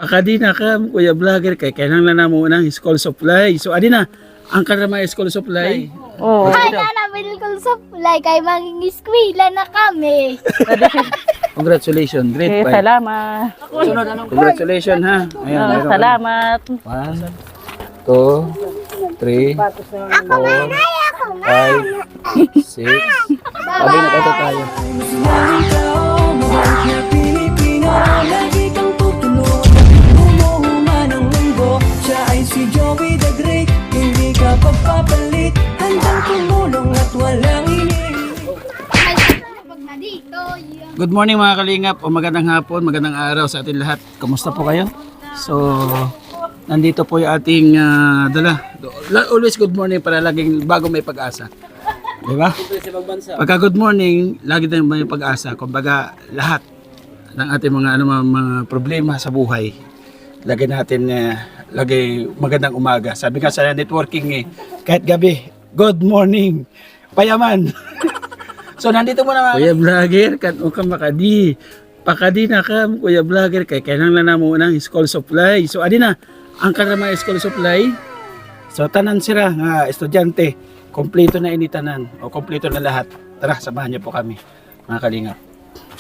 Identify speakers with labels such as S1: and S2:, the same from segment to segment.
S1: Akadina ka, kuya vlogger, kay kailangan na namo ng school supply. So, adi na, ang karama school supply.
S2: Oo.
S3: Ay, nanamil ko supply kay maging eskwela na kami.
S1: Congratulations, grade 5.
S2: Salamat.
S1: Congratulations ha. Ayan, meron ka.
S2: Salamat.
S1: 1, 2, 3, 4, 5, 6. Sabi na kata tayo.
S4: Sinaming tao, mahal na Pilipino. Lagi kang tutulog, umuhuma ng mundo. Siya ay si Joey the Great, hindi ka pagpapalit. Handang tumulong at walang
S1: Good morning mga kalingap o magandang hapon, magandang araw sa atin lahat. Kamusta po kayo? So, nandito po yung ating dala. Always good morning para laging bago may pag-asa. Diba? Pagka good morning, lagi tayong may pag-asa. Kumbaga, lahat ng ating mga, mga problema sa buhay, lagi natin, lagi magandang umaga. Sabi nga sa networking kahit gabi, good morning, payaman. So, nandito muna mga kuya vlogger, kan makadi. Pakadi na ka, kuya vlogger, kay kailangan na mo ng school supply. So, adi na, ang karama school supply. So, tanan sila nga estudyante, kompleto na initanan, o kompleto na lahat. Tara, samahan niyo po kami, mga kalingap.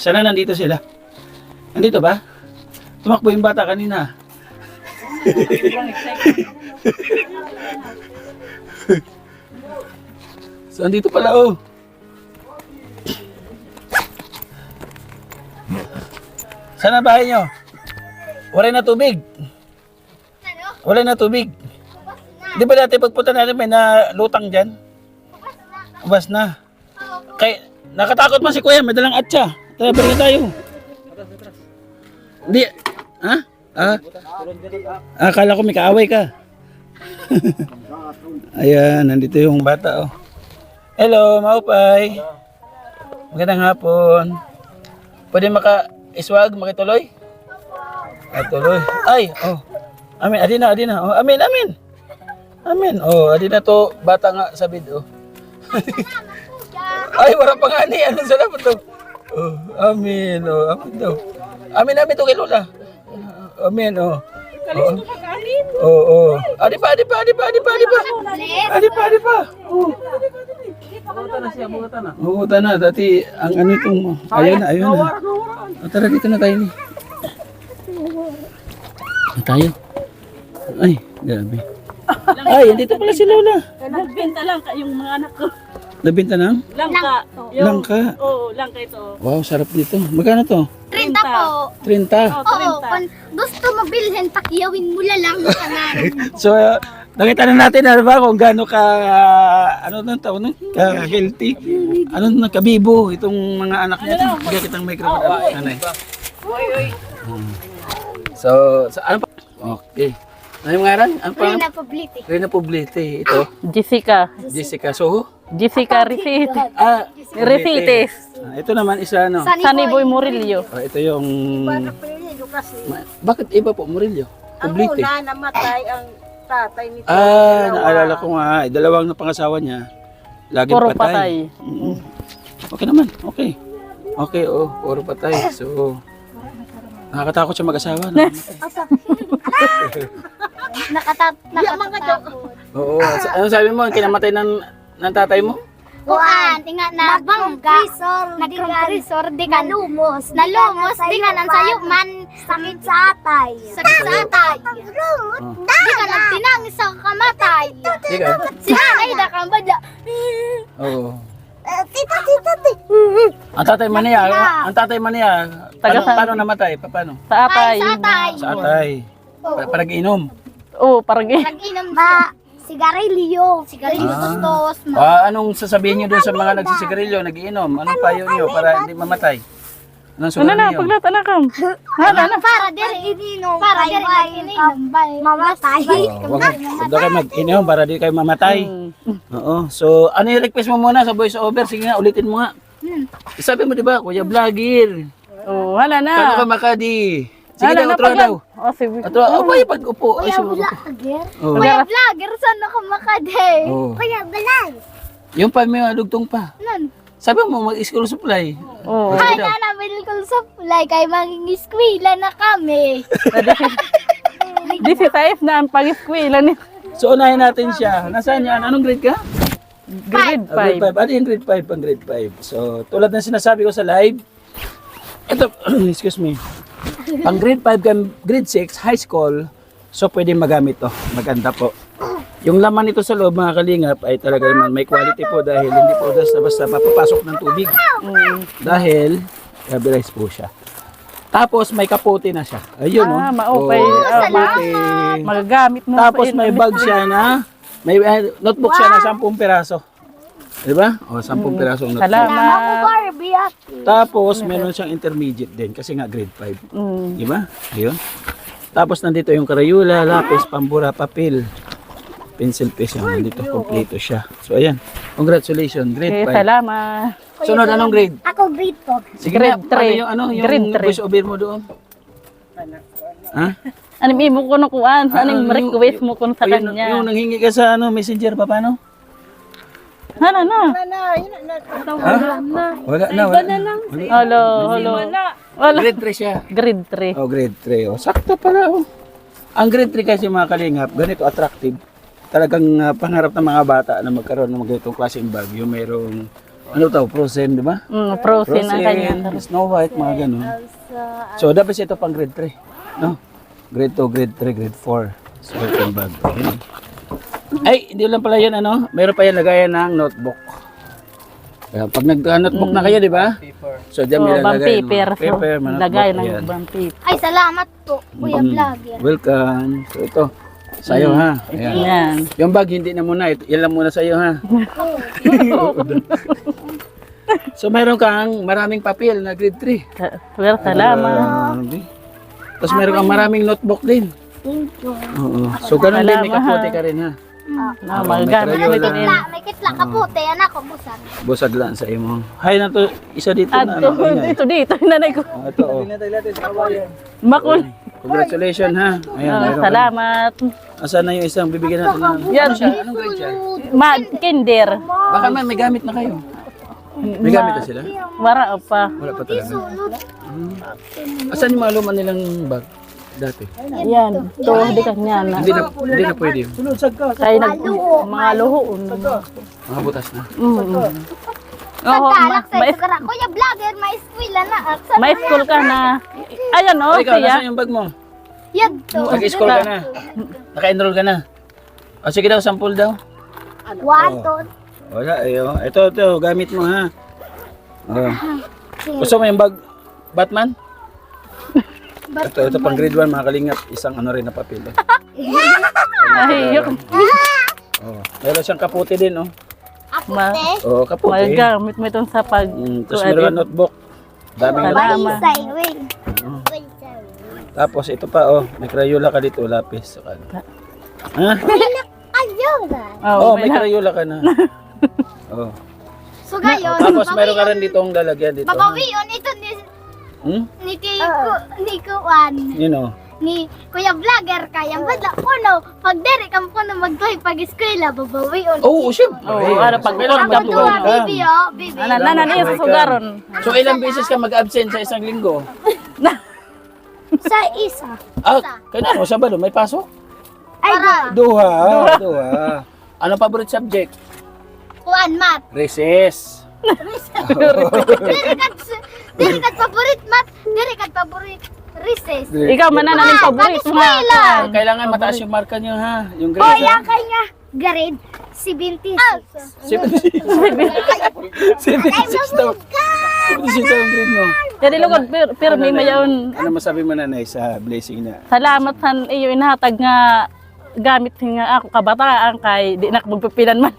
S1: Sana nandito sila? Nandito ba? Tumakbo yung bata kanina. So, nandito pala, oh. Saan ang bahay nyo? Wala na tubig. Wala na tubig. Di ba dati pagpunta natin may nalutang dyan? Ubas na. Kay, nakatakot man si kuya, may dalang atsa. Tara, balik na tayo. Di, ha? Akala ko may kaaway ka. Ayan, nandito yung bata, oh. Hello, maupay. Magandang hapon. Pwede iswag, makituloy? Ay, tuloy. Ay, oh. Amin, adina. Oh, amin. Amin. Oh, adina to, bata nga sa video. Ay, wala pa nga ni. Anong salamat to? Oh, amin. Oh, amin daw. Amin to kay Lola. Amin, oh.
S2: Kalisto ka kanin.
S1: Oo. Adi pa. Oh. Bukutan na. Dati, ang ano itong, ayun na. Tara, dito na tayo ni. Tayo. Ay, grabe. Ay, andito pala si Lola.
S2: Nagbenta lang yung mga anak ko.
S1: Nabinta na?
S2: Langka.
S1: Langka.
S2: Oo, langka ito.
S1: Wow, sarap dito. Magkano to?
S3: 30 po.
S1: 30.
S3: Oo, kung gusto mo bilhin, pakiyawin mo lang kanan.
S1: So, nakita na natin ba kung gaano ka, ano nang tawag nun? Ka-healthy. Ano nang kabibo itong mga anak niya. Bigyan kitang microphone. Nanay. So, ano pa? Okay. Ano yung ngaran? Ano pa?
S3: Rina Publiti.
S1: Rina Publite. Ito,
S2: Jessica
S1: Soho.
S2: Refites. Refites.
S1: Ito naman isa, ano?
S2: Sunny Boy Murillo.
S1: Ito yung... Bakit iba po, Murillo? Publite.
S5: namatay ang tatay nito.
S1: Naalala ko nga, dalawang na pangasawa niya. Laging
S2: Puro
S1: patay.
S2: patay.
S1: Okay naman, okay. Okay, puro patay. So, nakakatakot siya mag-asawa. No?
S3: Nakatakot.
S1: Oo. Ano sabi mo, kinamatay ng tatay mo?
S3: Kuan, tinga na bangga. Nagkompresor, di ka nalumos, di ka nang sayo man. Sakit sa atay. Di ka nagtinang sa kamatay.
S1: Di ka?
S3: Si nanay na kang badla.
S1: Oo.
S3: Tita.
S1: Ang tatay man niya, paano namatay? Paano?
S2: Sa atay.
S1: Sa atay. Para inom.
S2: Oo, parang
S3: Nag-inom siya. Sigarilyo tostos.
S1: Anong sasabihin niyo doon sa mga nagsisigarilyo, nagiinom? Anong payo niyo para hindi mamatay? Anong
S2: Ano
S1: sugal
S2: na,
S1: niyo?
S2: paglata na kam.
S3: Para dire ininom. Mamatay.
S1: Huwag kayo mag-inom para di kayo mamatay. Oo. So, ano yung request mo muna sa voice over? Sige nga, ulitin mo nga. Sabi mo, di ba, kuya vlogger.
S2: Oo, hala na.
S1: Paano ka makadi? Sige
S2: Hala
S1: daw,
S2: na,
S1: utro daw.
S2: Oh, sige.
S1: Utro, pa'y pag-upo. Ay, sumagot. Oo.
S3: Kuya vlogger, saan ako makade?
S1: Oo.
S3: Kuya balay.
S1: Yung pa may dugtong pa.
S3: Nan.
S1: Sabi mo, mag-school supply.
S2: Oo.
S3: Ay, nanabili ko sa fulay kay mangingiskwila na kami.
S2: 16 na ang pag-eskwela ni
S1: So, unahin natin siya. Nasaan yan? Anong grade ka?
S2: grade
S1: Grade 5.
S2: 5.
S1: Ano yung grade 5? Pang grade 5. So, tulad ng sinasabi ko sa live, ito, excuse me, pang grade 5 ka, grade 6, high school, so pwede magamit to. Maganda po. Yung laman nito sa loob, mga kalingap, ay talaga naman may quality po dahil hindi po basta mapapasok ng tubig. Dahil, rubberized po siya. Tapos, may kapote na siya. Ayun, no?
S2: Maupay.
S1: Kapote.
S2: Magagamit mo.
S1: Tapos
S2: pa
S1: may bag siya na, may notebook siya na 10 piraso. Diba? O, 10 pirasong notebook.
S2: Salamat.
S3: Barbie at
S1: Tapos, meron siyang intermediate din kasi nga grade 5. Diba? Ayun. Tapos, nandito yung karayula, lapis, pambura, papel, pencil case yan. Nandito, kompleto siya. So, ayan. Congratulations, grade 5.
S2: Salamat.
S1: Sunod, anong grade?
S3: ako grade 4.
S1: Sige
S2: Grade
S1: na,
S2: three.
S1: yung
S2: Grade three.
S1: voice over mo doon. Ha?
S2: Ano mo ko nakuan? Anong request mo kun sa
S1: Yung
S2: kanya?
S1: nanghingi ka sa messenger pa, paano?
S2: Ano na?
S1: Wala na.
S2: Hello. Wala.
S1: Grade 3 siya.
S2: Grade 3.
S1: Oh, grade 3. Oh, sakto pala. Oh. Ang grade 3 kasi mga kalingap, ganito attractive. Talagang pangarap ng mga bata na magkaroon ng ganitong klaseng bag. Yung merong, ano tao, Frozen, di ba?
S2: Frozen ang kanya.
S1: Snow White, mga ganun. So, dapat ito pang grade 3. No? Grade 2, grade 3, grade 4. So, itong bag. Ayan. Ay, hindi lang pala yan, ano? Meron pa yan lagayan ng notebook. Kaya pag nag-notebook na kayo, di ba? So, diyan may
S2: Bang
S1: lalagay.
S2: paper.
S1: Paper,
S2: So,
S1: manotebook.
S2: lagay ng
S1: Ayan.
S2: bang paper.
S3: Ay, salamat po, Kuya Vlogger.
S1: Welcome. So, ito. Sa'yo, ha? Ayan.
S2: Yan.
S1: Yung bag, hindi na muna. Ito, yan lang muna sa'yo, ha? So, meron kang maraming papel na grade 3.
S2: Well, salamat.
S1: Grabe. Tapos meron kang maraming notebook din.
S3: Thank you.
S1: Oo. So, ganun din, may
S2: Salamat,
S1: kapote
S2: ha?
S1: ka rin, ha?
S2: Na magagamit mo ito din.
S3: May kitla ka po, te, anak ko, busan.
S1: Busag lang sa imo. Hay na to, isa dito
S2: At
S1: na.
S2: dito, nanay ko.
S1: Ito, oh.
S2: Makul.
S1: Congratulations, ha? Ayan, meron ka.
S2: Salamat.
S1: Asan na yung isang bibigyan natin na?
S2: Yan.
S1: Anong grade siya?
S2: Kinder.
S1: Baka may gamit na kayo. May gamit na sila?
S2: Wara pa.
S1: Wala pa talaga. Asan yung mga luma nilang bag? Dati.
S2: Yan. To, hindi ka niya na.
S1: Hindi na pwede.
S2: Kaya mga luhoon.
S1: Mga butas na.
S2: Oo,
S3: Pagkalak sa ito kara, Kuya Vlogger, may eskwela na.
S2: may school ka na. Ayan o,
S1: Ikaw,
S2: siya.
S1: nasaan yung bag mo?
S3: Yan to.
S1: Nag-school ka na. Naka-enroll ka na. O sige daw, sample daw.
S3: Waton.
S1: Wala, ayo. Ito, gamit mo, ha? Oh. Gusto mo yung bag? Batman? Ito pang grade 1, mga kalingap. Isang ano rin na papel.
S2: Ay, yung
S1: Oh. Meron siyang kapote din, oh.
S3: Apote.
S1: Oh, kapote.
S2: magagamit mo ito sa pag...
S1: Tapos meron kang notebook. Daming notebook.
S2: Salamat.
S3: Say, wait.
S1: Tapos ito pa, oh. May Crayola ka dito, lapis. Saka. Ha?
S3: Ayun.
S1: Oh, may Crayola ka na. Oh.
S3: So gayon,
S1: Tapos meron ka rin dito ang lalagyan dito.
S3: babawion ito ni ni Kuan.
S1: Yun, oh.
S3: Ni Kuya Vlogger kaya bala kuno pag dere kam kuno magtoy pag eskwela babawion.
S1: Oh, syempre.
S2: Oo, ano, pag
S1: Kailangan
S2: ka po.
S3: Tuwa
S1: mag-welcome.
S3: bibi oh, bibi.
S2: Niya sa sugaron.
S1: So, ilang beses ka mag-absent sa isang linggo?
S3: Sa isa.
S1: Ah, kailan mo? Sabado, may pasok?
S3: Ay,
S1: Duha. Ano favorite subject?
S3: Kuan mat.
S1: Recess.
S3: Diri kat paborit mat, diri kat paborit recess.
S2: Ikaw mananaling paborito nga.
S1: Kailangan mataas yung marka nyo, ha? Yung
S3: O
S1: grade,
S3: ya
S1: ha?
S3: kanya grade 76.
S1: 76 daw. 76 daw ang grade mo.
S2: Jadi lugod, pero may mayaon.
S1: Ano masabi mo, nanay, sa blessing na?
S2: Salamat sa iyo inahatag nga gamit nga ako kabataan kay di na ako magpipilan man.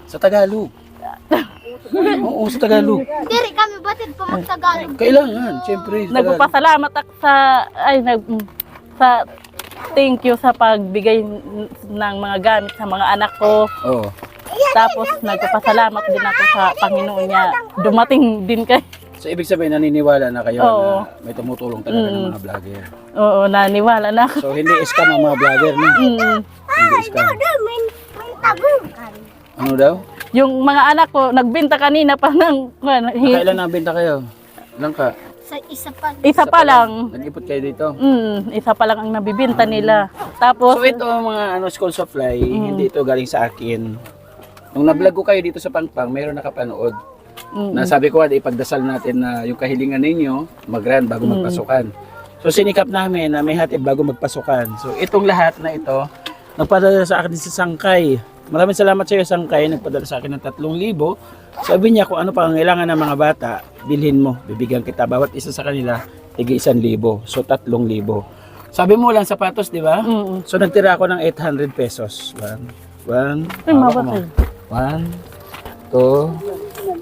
S1: Sa Tagalog. Oo, sa Tagalog.
S3: Diri kami batid pa magtagalog.
S1: Kailangan, siyempre. sa Tagalog.
S2: Nagpapasalamat ako sa sa thank you sa pagbigay ng mga gamit sa mga anak ko.
S1: Oo.
S2: Tapos nagpapasalamat din ako sa Panginoon niya. Dumating din kay.
S1: So, ibig sabihin, naniniwala na kayo
S2: Oo.
S1: na may tumutulong talaga ng mga vlogger.
S2: Oo, naniwala na ako.
S1: So, hindi scam ang mga vlogger, no? Hindi scam.
S3: May tabukan.
S1: Ano daw?
S2: Yung mga anak ko, nagbenta kanina pa ng...
S1: Kailan nabenta kayo? Ilan ka?
S3: Sa isa pa.
S2: Isa pa lang.
S1: Nag-ipot kayo dito?
S2: Isa pa lang ang nabibenta nila. Tapos,
S1: So ito mga school supply, hindi ito galing sa akin. Nung na-vlog ko kayo dito sa Pangpang, mayroon nakapanood. Nasabi ko, ipagdasal natin na yung kahilingan ninyo, mag-run bago magpasukan. So sinikap namin na may hatid bago magpasukan. So itong lahat na ito, nagpadala sa akin si Sangkay. Maraming salamat sa iyo, Sangkay. Nagpadala sa akin ng 3,000. Sabi niya kung ano pa ang kailangan ng mga bata, bilhin mo. Bibigyan kita. Bawat isa sa kanila, tig 1,000. So 3,000. Sabi mo lang sapatos, di ba? So nagtira ako ng 800 pesos. 1, 2,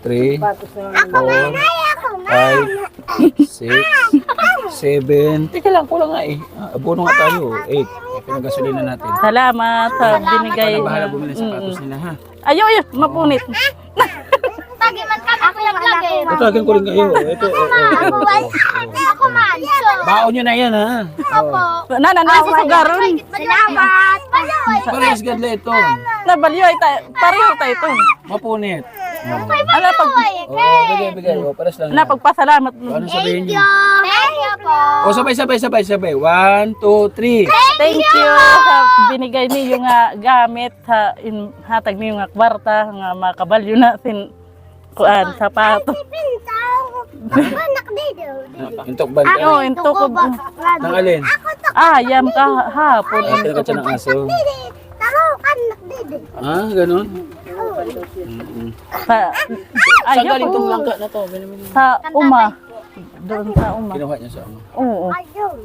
S1: 3, 4, 5, 6, 7. Teka lang, kulang nga eh. Abono nga tayo. 8. Pinagasolina natin.
S2: salamat sa binigay.
S1: Ako na bahala bumili ng sapatos nila, ha?
S2: Ayaw, mapunit.
S3: Tagi man kami ako yung vlogger.
S1: Tatagin ko rin kayo. Ito,
S3: Ako man. So,
S1: baon nyo na yan, ha?
S3: opo.
S2: Nananasa sa garon.
S3: Salamat. Palawan.
S1: Parehas gadla ito.
S2: Nabalyo ay pareho tayo ito.
S1: Mapunit.
S2: Ala,
S1: Bigay. Paras lang.
S2: napagpasalamat.
S1: Ano sabihin nyo?
S3: Thank you po.
S1: O, sabay. 1, 2, 3.
S2: Thank you sa binigay niyo nga gamit sa hatag niyo nga kwarta nga makabalyo na sin kuan sapato.
S3: Anak dito.
S1: Intok banta.
S2: Ano, into ko.
S1: Nang alin?
S2: Yam ka hapon.
S1: Pinagkatsa ng aso.
S3: Taro, anak dito.
S1: Ah, ganun?
S2: Sa,
S1: Saan
S2: ayaw
S1: galing
S2: ko.
S1: itong langka na to?
S2: Sa doon sa uma.
S1: Kinuha niya sa ano?
S2: Oo.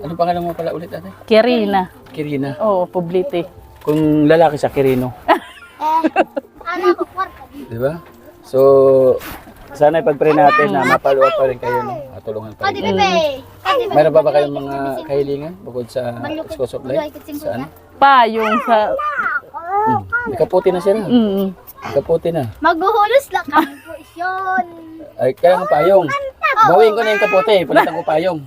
S1: Anong pangalan mo pala ulit, ate?
S2: Kirina.
S1: Kirina.
S2: Oo, Publite.
S1: Kung lalaki siya, Kirino.
S3: Anak ko, kwarta.
S1: Di ba? So, sana ipag-pray natin na mapaluwa pa rin kayo, no? Tulungan pa
S3: Adi,
S1: rin.
S3: bebe. Adi, bebe.
S1: Mayroon pa ba kayong mga kahilingan bukod sa school supply? Saan?
S2: Pa yung sa
S1: May kaputi na siya. May kaputi na.
S3: Maghuhulos lang kami po yun.
S1: Ay, kaya nga payong. Bawin ko na yung kaputi. Palitan ko payong.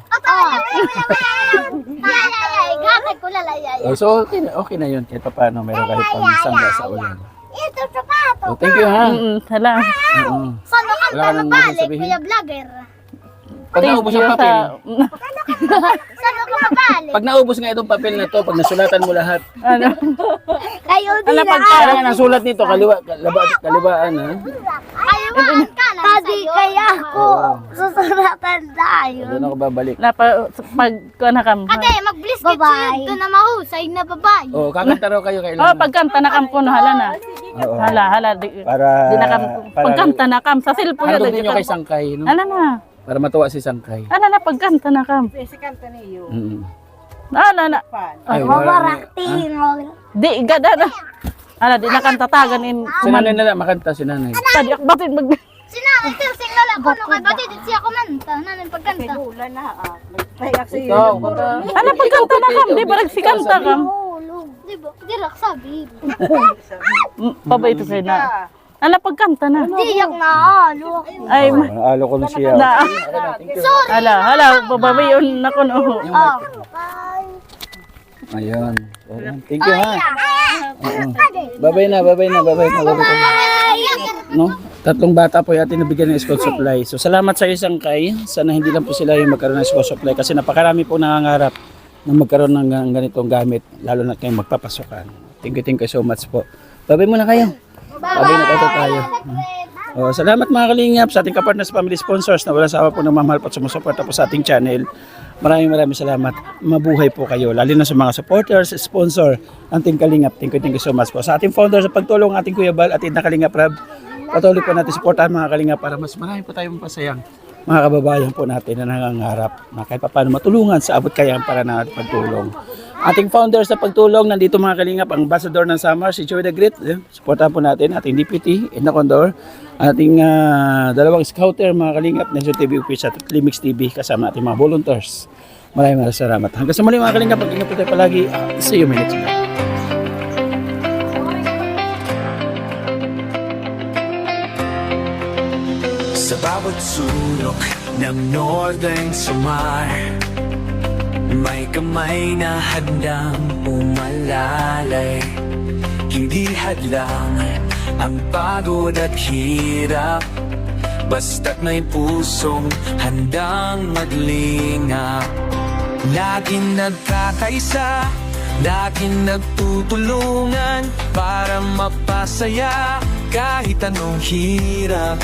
S3: Lalayay, gatag ko lalayay.
S1: Oh, so, okay na yun. Kahit pa paano, meron kahit pang sangga sa ulan.
S3: Ito, sapato.
S1: So, thank you, ha?
S2: salamat.
S1: Oo.
S3: Saan ka
S1: Wala ka nang
S3: mabalik,
S1: sabihin?
S3: kuya vlogger?
S1: Pag naubos ang papel,
S3: Saan ka mabalik?
S1: pag naubos nga itong papel na to, pag nasulatan mo lahat,
S2: ano?
S3: Kayo
S2: Ano
S1: kaya nga nasulat nito, kalibaan, ha?
S3: Kayo man ka na Tadi kaya ako. Susuratan tayo.
S1: Doon ako babalik.
S2: Pag na kam.
S3: Ate, mag-bliss ka ito na mahusay na babae.
S1: Oh, kakanta raw kayo
S2: Oh,
S1: kailan.
S2: pagkanta na kam kuno hala na.
S1: Oo.
S2: Hala di.
S1: Para,
S2: Di na kam pagkanta na kam sa cellphone
S1: Ano
S2: yun.
S1: din nyo kay Sangkay, no?
S2: Ano na?
S1: Para matuwa si Sangkay.
S2: Ano na pagkanta na kam.
S5: Si kanta niyo.
S2: Ano na?
S1: Ay, wala.
S2: Di gada na. Ala di na kan tatagan in
S1: Si nanay na lang, makanta si nanay.
S2: tadi akbatin mag
S3: Sinanay, sing lola ko nung kay batid siya kumanta. Nanan pagkanta.
S5: Hula na Payak sa iyo.
S1: Ikaw, kanta.
S2: Ano pagkanta na kam di barag si kanta kam.
S3: Di ba? Di rak sabi.
S2: Pabay ito sa'yo na. Ano pagkanta na.
S3: Di yak na. Alo.
S2: Ay
S1: Alo ko na siya.
S2: na.
S3: Sorry.
S2: Hala, babay yun na kuno.
S3: Oh.
S1: Ayun. Thank you, ha? Oo. Babay na. No? 3 bata po yung ating nabigyan ng school supply. So, salamat sa isang kay. Sana hindi lang po sila yung magkaroon ng school supply kasi napakarami po nangangarap na magkaroon ng ganitong gamit, lalo na kayong magpapasukan. Thank you so much po. Babay muna kayo. Babay na tayo. Oh, salamat mga kalingap sa ating kapartners family sponsors na walang sawa po nagmamahal po at sumusuporta po sa ating channel. Maraming salamat. Mabuhay po kayo, lalo na sa mga supporters, sponsor, ating kalingap. Thank you so much po. Sa ating founder sa pagtulong, ating Kuya Bal at ating Kalingap Rab, patuloy po natin supportahan mga kalingap para mas marami po tayong pasayang mga kababayan po natin na nangangarap na kahit pa paano matulungan sa abot kayang para na pagtulong. Ating founder sa pagtulong, nandito mga kalingap, ang ambassador ng Samar, si Joey the Great. Supportahan po natin, ating deputy, Edna Condor, ating 2 scouter mga kalingap, Nelson TV Office at Limix TV, kasama ating mga volunteers. Maraming salamat. Hanggang sa muli mga kalingap, pag-ingat po tayo palagi. See you my next vlog.
S4: Sa bawat sulok ng Northern Samar, may kamay na handang umalalay. Hindi hadlang ang pagod at hirap. Basta't may pusong handang maglingap. Laging nagkakaisa, laging nagtutulungan para mapasaya kahit anong hirap.